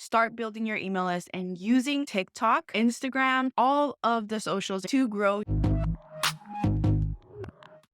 start building your email list and using TikTok, Instagram, all of the socials to grow.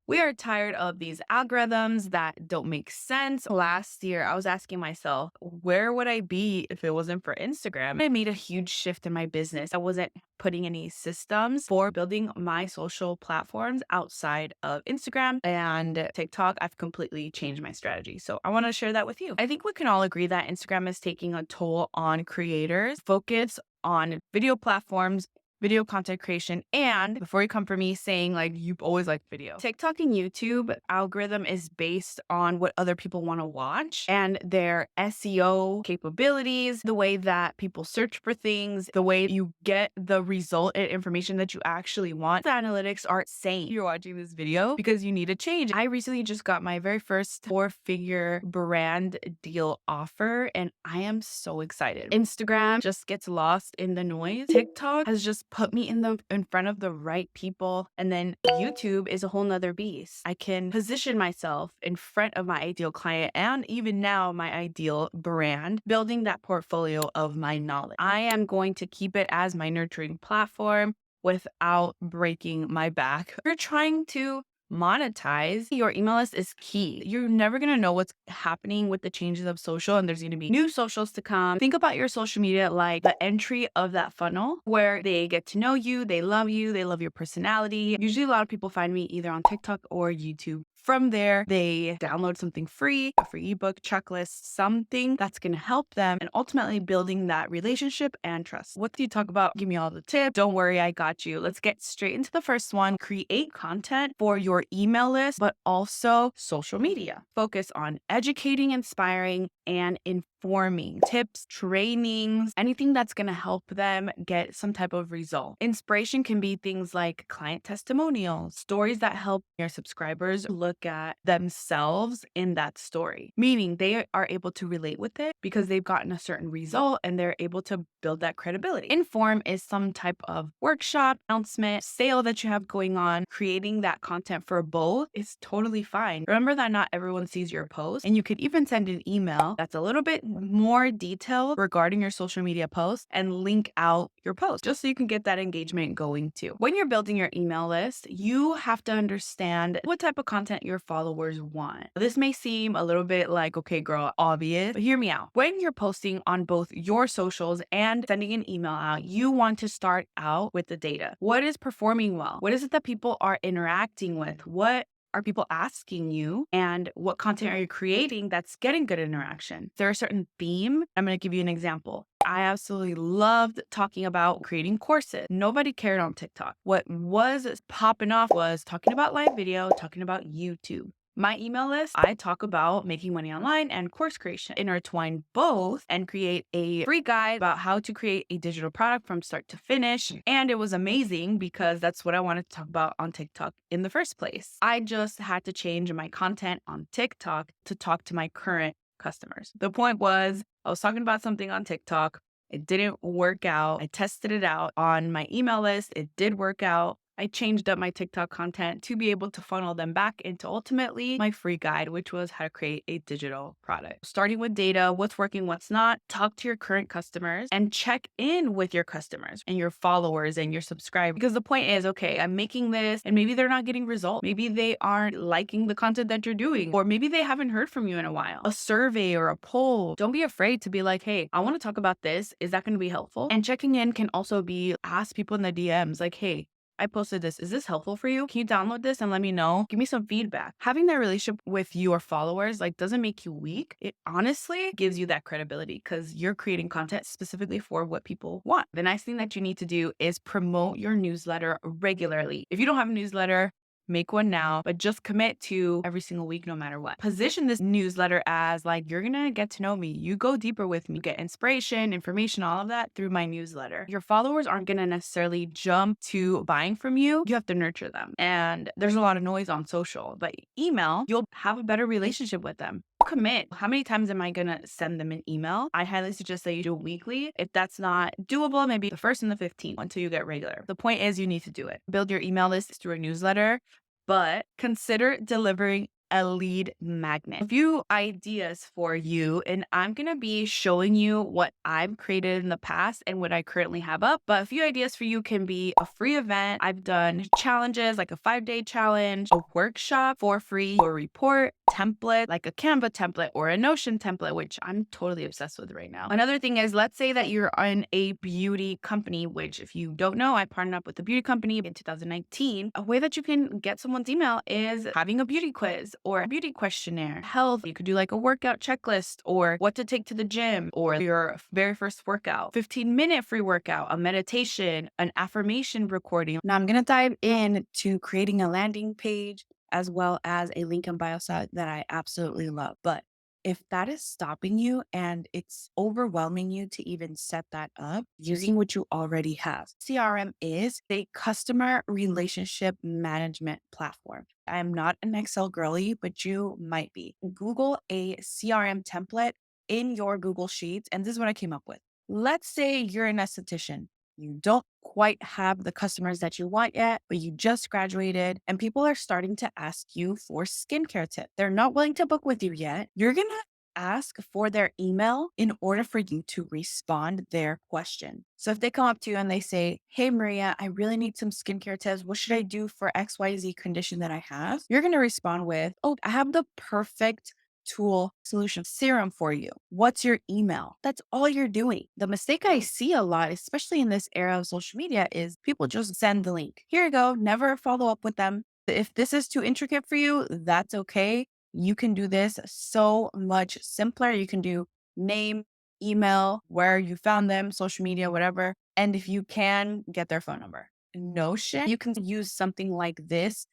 We are tired of these algorithms that don't make sense. Last year, I was asking myself, where would I be if it wasn't for Instagram? I made a huge shift in my business. I wasn't putting any systems for building my social platforms outside of Instagram and TikTok. I've completely changed my strategy. So I want to share that with you. I think we can all agree that Instagram is taking a toll on creators. Focus on video platforms, video content creation. And before you come for me saying like you've always liked video, TikTok and YouTube algorithm is based on what other people want to watch and their SEO capabilities, the way that people search for things, the way you get the result and information that you actually want. The analytics aren't saying you're watching this video because you need a change. I recently just got my very first 4-figure brand deal offer, and I am so excited. Instagram just gets lost in the noise. TikTok has just put me in front of the right people. And then YouTube is a whole nother beast. I can position myself in front of my ideal client and even now my ideal brand, building that portfolio of my knowledge. I am going to keep it as my nurturing platform without breaking my back. If you're trying to monetize your email list is key. You're never going to know what's happening with the changes of social, and there's going to be new socials to come. Think about your social media like the entry of that funnel where they get to know you, they love your personality. Usually a lot of people find me either on TikTok or YouTube. From there, they download something free, a free ebook, checklist, something that's going to help them and ultimately building that relationship and trust. What do you talk about? Give me all the tips. Don't worry, I got you. Let's get straight into the first one. Create content for your email list, but also social media. Focus on educating, inspiring, and informing. Tips, trainings, anything that's going to help them get some type of result. Inspiration can be things like client testimonials, stories that help your subscribers look at themselves in that story, meaning they are able to relate with it because they've gotten a certain result and they're able to build that credibility. Inform is some type of workshop, announcement, sale that you have going on. Creating that content for both is totally fine. Remember that not everyone sees your post, and you could even send an email that's a little bit more detailed regarding your social media post and link out your post just so you can get that engagement going too. When you're building your email list, you have to understand what type of content your followers want. This may seem a little bit like, okay, girl, obvious, but hear me out. When you're posting on both your socials and sending an email out, you want to start out with the data. What is performing well? What is it that people are interacting with? What are people asking you, and what content are you creating that's getting good interaction? Is there a certain theme? I'm going to give you an example. I absolutely loved talking about creating courses. Nobody cared on TikTok. What was popping off was talking about live video, talking about YouTube. My email list, I talk about making money online and course creation. Intertwine both and create a free guide about how to create a digital product from start to finish. And it was amazing because that's what I wanted to talk about on TikTok in the first place. I just had to change my content on TikTok to talk to my current customers. The point was, I was talking about something on TikTok. It didn't work out. I tested it out on my email list. It did work out. I changed up my TikTok content to be able to funnel them back into ultimately my free guide, which was how to create a digital product. Starting with data, what's working, what's not, talk to your current customers and check in with your customers and your followers and your subscribers. Because the point is, okay, I'm making this and maybe they're not getting results. Maybe they aren't liking the content that you're doing, or maybe they haven't heard from you in a while. A survey or a poll. Don't be afraid to be like, hey, I want to talk about this. Is that going to be helpful? And checking in can also be ask people in the DMs like, hey, I posted this. Is this helpful for you? Can you download this and let me know? Give me some feedback. Having that relationship with your followers doesn't make you weak. It honestly gives you that credibility because you're creating content specifically for what people want. The nice thing that you need to do is promote your newsletter regularly. If you don't have a newsletter, make one now, but just commit to every single week, no matter what. Position this newsletter as you're gonna get to know me. You go deeper with me, get inspiration, information, all of that through my newsletter. Your followers aren't gonna necessarily jump to buying from you. You have to nurture them. And there's a lot of noise on social, but email, you'll have a better relationship with them. Commit. How many times am I going to send them an email? I highly suggest that you do it weekly. If that's not doable, maybe the 1st and the 15th until you get regular. The point is you need to do it. Build your email list through a newsletter, but consider delivering a lead magnet. A few ideas for you, and I'm going to be showing you what I've created in the past and what I currently have up. But a few ideas for you can be a free event. I've done challenges like a 5-day challenge, a workshop for free, or a report template like a Canva template or a Notion template, which I'm totally obsessed with right now. Another thing is, let's say that you're in a beauty company, which if you don't know, I partnered up with a beauty company in 2019. A way that you can get someone's email is having a beauty quiz or a beauty questionnaire. Health, you could do like a workout checklist or what to take to the gym or your very first workout, 15-minute free workout, a meditation, an affirmation recording. Now I'm going to dive into creating a landing page as well as a link in bio site that I absolutely love. But if that is stopping you and it's overwhelming you to even set that up using what you already have, CRM is a customer relationship management platform. I am not an Excel girly, but you might be. Google a CRM template in your Google Sheets, and this is what I came up with. Let's say you're an esthetician. You don't quite have the customers that you want yet, but you just graduated and people are starting to ask you for skincare tips. They're not willing to book with you yet. You're going to ask for their email in order for you to respond their question. So if they come up to you and they say, "Hey, Maria, I really need some skincare tips. What should I do for XYZ condition that I have?" You're going to respond with, "Oh, I have the perfect tool solution serum for you. What's your email?" That's all you're doing. The mistake I see a lot, especially in this era of social media, is people just send the link. Here you go. Never follow up with them. If this is too intricate for you, that's okay. You can do this so much simpler. You can do name, email, where you found them, social media, whatever. And if you can, get their phone number. Notion, you can use something like this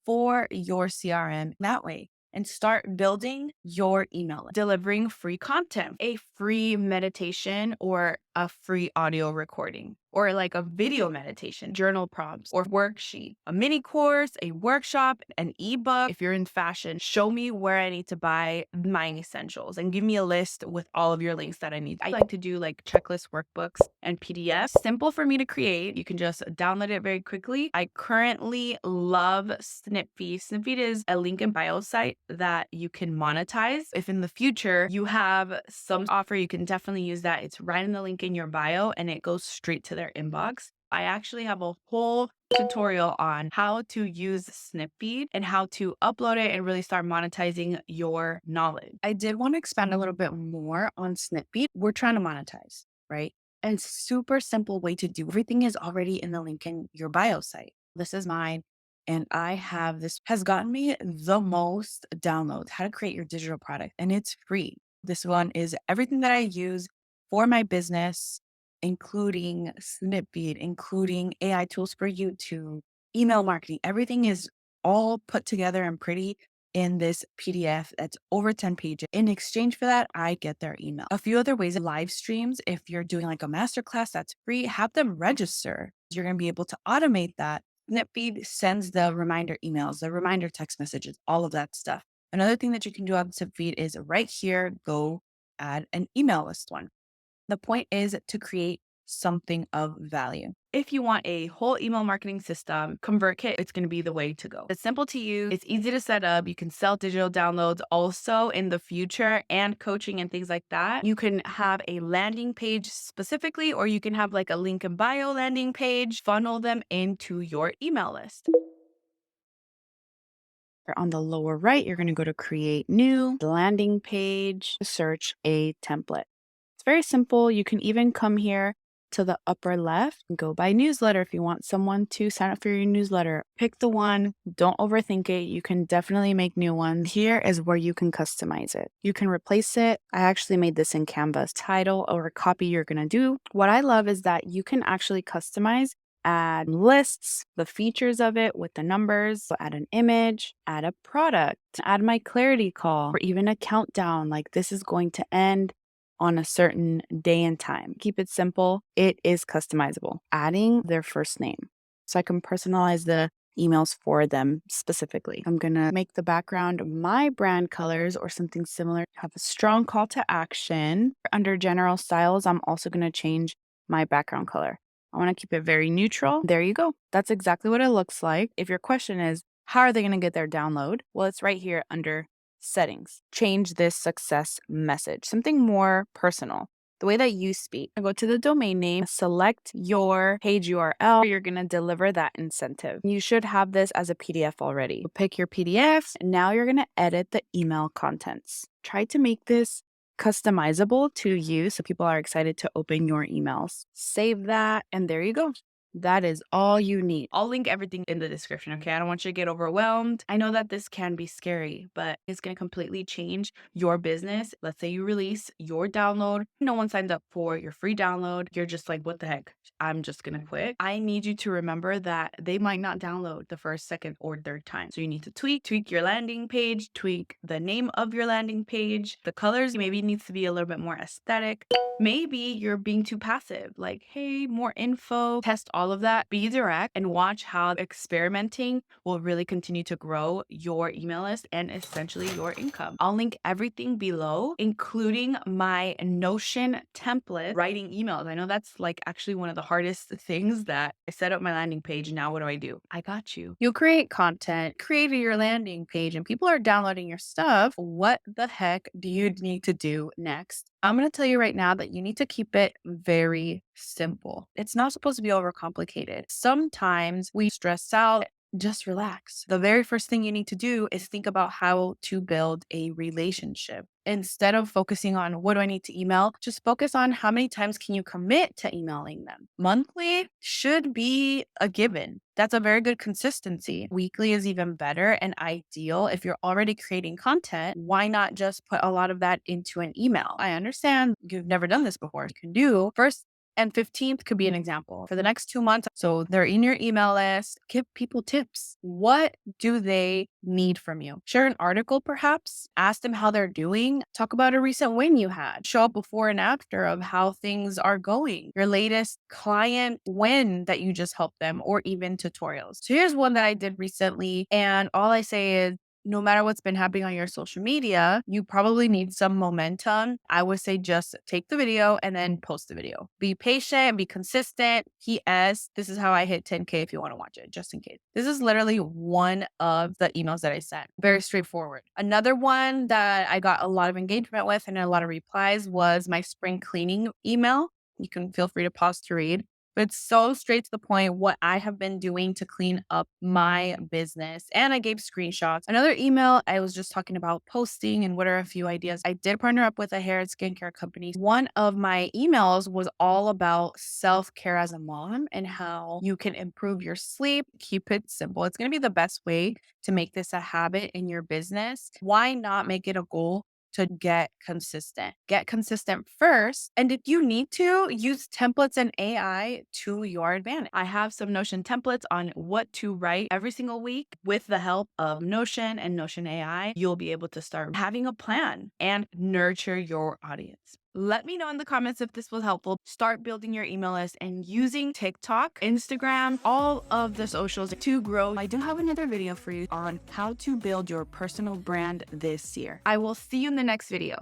for your CRM that way and start building your email list. Delivering free content, a free meditation or a free audio recording, or like a video meditation, journal prompts or worksheet, a mini course, a workshop, an ebook. If you're in fashion, show me where I need to buy my essentials and give me a list with all of your links that I need. I like to do like checklist workbooks and PDFs, simple for me to create. You can just download it very quickly. I currently love Snipfeed. Snipfeed is a link in bio site that you can monetize. If in the future you have some offer, you can definitely use that. It's right in the link in your bio and it goes straight to their inbox. I actually have a whole tutorial on how to use Snipfeed and how to upload it and really start monetizing your knowledge. I did want to expand a little bit more on Snipfeed. We're trying to monetize, right? And super simple way to do everything is already in the link in your bio site. This is mine. And I have this has gotten me the most downloads, how to create your digital product. And it's free. This one is everything that I use for my business, including Snipfeed, including AI tools for YouTube, email marketing. Everything is all put together and pretty in this PDF that's over 10 pages. In exchange for that, I get their email. A few other ways: live streams. If you're doing like a masterclass that's free, have them register. You're going to be able to automate that. Snipfeed sends the reminder emails, the reminder text messages, all of that stuff. Another thing that you can do on Snipfeed is right here, go add an email list one. The point is to create something of value. If you want a whole email marketing system, Convertkit, it's going to be the way to go. It's simple to use. It's easy to set up. You can sell digital downloads also in the future and coaching and things like that. You can have a landing page specifically, or you can have like a link in bio landing page, funnel them into your email list. On the lower right, you're going to go to create new landing page, search a template. It's very simple. You can even come here to the upper left and go by newsletter if you want someone to sign up for your newsletter. Pick the one. Don't overthink it. You can definitely make new ones. Here is where you can customize it. You can replace it. I actually made this in Canva. Title or copy you're going to do. What I love is that you can actually customize, add lists, the features of it with the numbers, so add an image, add a product, add my clarity call, or even a countdown like this is going to end on a certain day and time. Keep it simple. It is customizable. Adding their first name. So I can personalize the emails for them specifically. I'm going to make the background my brand colors or something similar. Have a strong call to action. Under general styles, I'm also going to change my background color. I want to keep it very neutral. There you go. That's exactly what it looks like. If your question is, How are they going to get their download? Well, it's right here under settings. Change this success message, something more personal. The way that you speak. Go to the domain name, select your page URL. You're going to deliver that incentive. You should have this as a PDF already. Pick your PDF, and now you're going to edit the email contents. Try to make this customizable to you so people are excited to open your emails. Save that, and there you go. That is all you need. I'll link everything in the description, okay? I don't want you to get overwhelmed. I know that this can be scary, but it's going to completely change your business. Let's say you release your download. No one signed up for your free download. You're just like, what the heck? I'm just going to quit. I need you to remember that they might not download the first, second, or third time. So you need to tweak your landing page, tweak the name of your landing page, the colors. Maybe it needs to be a little bit more aesthetic. Maybe you're being too passive, like, hey, more info, test all of that, be direct, and watch how experimenting will really continue to grow your email list and essentially your income. I'll link everything below, including my Notion template, writing emails. I know that's like actually one of the hardest things that I set up my landing page. Now what do? I got you. You'll create content, create your landing page, and people are downloading your stuff. What the heck do you need to do next? I'm going to tell you right now that you need to keep it very simple. It's not supposed to be overcomplicated. Sometimes we stress out. Just relax. The very first thing you need to do is think about how to build a relationship. Instead of focusing on what do I need to email, just focus on how many times can you commit to emailing them. Monthly should be a given. That's a very good consistency. Weekly is even better and ideal. If you're already creating content, why not just put a lot of that into an email? I understand you've never done this before. You can do first and 15th could be an example for the next 2 months. So they're in your email list. Give people tips. What do they need from you? Share an article, perhaps. Ask them how they're doing. Talk about a recent win you had. Show up before and after of how things are going. Your latest client win that you just helped them, or even tutorials. So here's one that I did recently. And all I say is, no matter what's been happening on your social media, you probably need some momentum. I would say just take the video and then post the video. Be patient, be consistent. P.S. This is how I hit 10K if you want to watch it, just in case. This is literally one of the emails that I sent. Very straightforward. Another one that I got a lot of engagement with and a lot of replies was my spring cleaning email. You can feel free to pause to read. But it's so straight to the point what I have been doing to clean up my business. And I gave screenshots. Another email, I was just talking about posting and what are a few ideas. I did partner up with a hair and skincare company. One of my emails was all about self-care as a mom and how you can improve your sleep. Keep it simple. It's going to be the best way to make this a habit in your business. Why not make it a goal to get consistent? Get consistent first. And if you need to, use templates and AI to your advantage. I have some Notion templates on what to write every single week. With the help of Notion and Notion AI, you'll be able to start having a plan and nurture your audience. Let me know in the comments if this was helpful. Start building your email list and using TikTok, Instagram, all of the socials to grow. I do have another video for you on how to build your personal brand this year. I will see you in the next video.